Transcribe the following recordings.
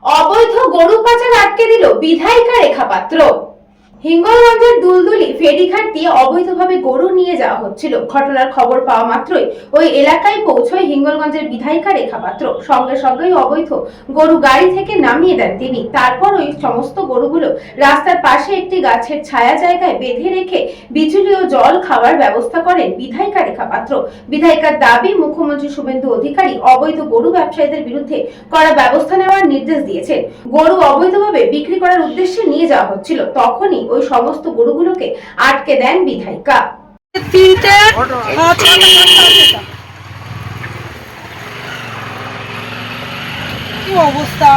অবৈধ গরু পাচার আটকে দিল বিধায়িকা রেখা পাত্র। হিঙ্গলগঞ্জের দুলদুলি ফেরিঘাট দিয়ে অবৈধভাবে গরু নিয়ে যাওয়া হচ্ছিল। ঘটনার খবর পাওয়া মাত্রই ওই এলাকায় পৌঁছয় হিঙ্গলগঞ্জের বিধায়িকা রেখা পাত্র। সঙ্গে সঙ্গেই অবৈধ গরু গাড়ি থেকে নামিয়ে দেন তিনি। তারপর ওই সমস্ত গরুগুলো রাস্তার পাশে একটি গাছের ছায়া জায়গায় বেঁধে রেখে বিচুলি ও জল খাওয়ার ব্যবস্থা করেন বিধায়িকা রেখা পাত্র। বিধায়িকার দাবি, মুখ্যমন্ত্রী শুভেন্দু অধিকারী অবৈধ গরু ব্যবসায়ীদের বিরুদ্ধে কড়া ব্যবস্থা নেওয়ার নির্দেশ দিয়েছেন। গরু অবৈধভাবে বিক্রি করার উদ্দেশ্যে নিয়ে যাওয়া হচ্ছিল, তখনই ওই সমস্ত গরুগুলোকে আটকে দেন বিধায়িকা। কি অবস্থা!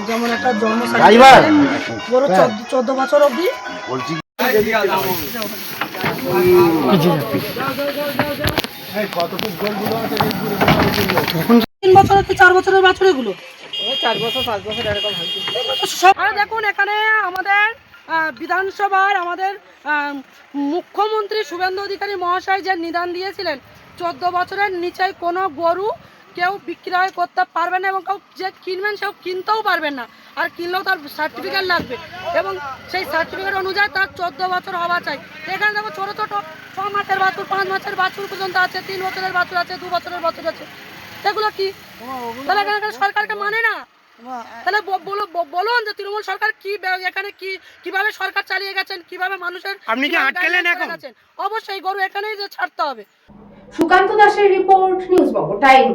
যেমন একটা জন্ম গরু 14 বছর অব্দি তিন বছর কি 4 বছরের বাছুর এগুলো 4 বছর 5 বছর এরকম হয়েছে। দেখুন এখানে আমাদের বিধানসভার আমাদের মুখ্যমন্ত্রী শুভেন্দু অধিকারী মহাশয় যে নিদান দিয়েছিলেন 14 বছরের নিচে কোনো গরু কেউ বিক্রয় করতে পারবে না এবং কেউ যে কিনবেন সেও কিনতেও পারবেন না, আর কিনলেও তার সার্টিফিকেট লাগবে এবং সেই সার্টিফিকেট অনুযায়ী তার 14 বছর হওয়া চাই। এখানে দেখো ছোটো ছোটো 6 মাসের বাছুর, 5 মাসের বাছুর পর্যন্ত আছে, 3 বছরের বাছুর আছে, 2 বছরের বাছুর আছে। এগুলো কি তাহলে এখানে সরকারকে মানে না? তাহলে বলুন যে তৃণমূল সরকার কি এখানে কিভাবে সরকার চালিয়ে গেছেন, কিভাবে মানুষের আপনি কি আটকেলেন এখন? অবশ্যই গরু এখানেই যে ছাড়তে হবে। সুকান্ত দাসের report, news Banga time.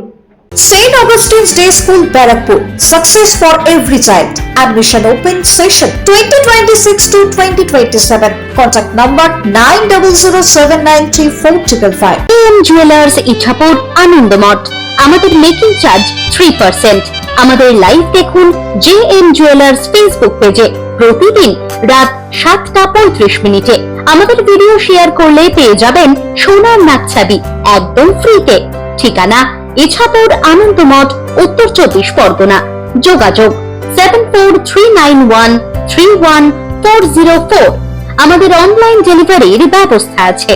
St. Augustine's Day School, Barakpur. Success for every child. Admission open session 2026 to 2027. Contact number 9007934555. AM Jewelers Ichapur Anandamath. আমাদের মেকিং চার্জ 3%। আমাদের লাইভ দেখুন JM Jewelers ফেসবুক পেজে প্রতিদিন রাত 7:35 আমাদের ভিডিও শেয়ার করলে পেয়ে যাবেন সোনার নাকছাবি একদম ফ্রিতে। ঠিকানা ইছাপুর আনন্দমঠ, উত্তর 24 পরগনা। যোগাযোগ 7439131404। আমাদের অনলাইন ডেলিভারির ব্যবস্থা আছে।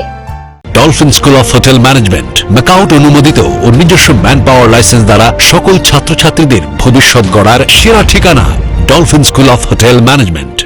Dolphin school of hotel management MAKAUT অনুমোদিত ও নিজস্ব ম্যান পাওয়ার লাইসেন্স দ্বারা সকল ছাত্রছাত্রীদের ভবিষ্যৎ গড়ার সেরা ঠিকানা dolphin school of hotel management.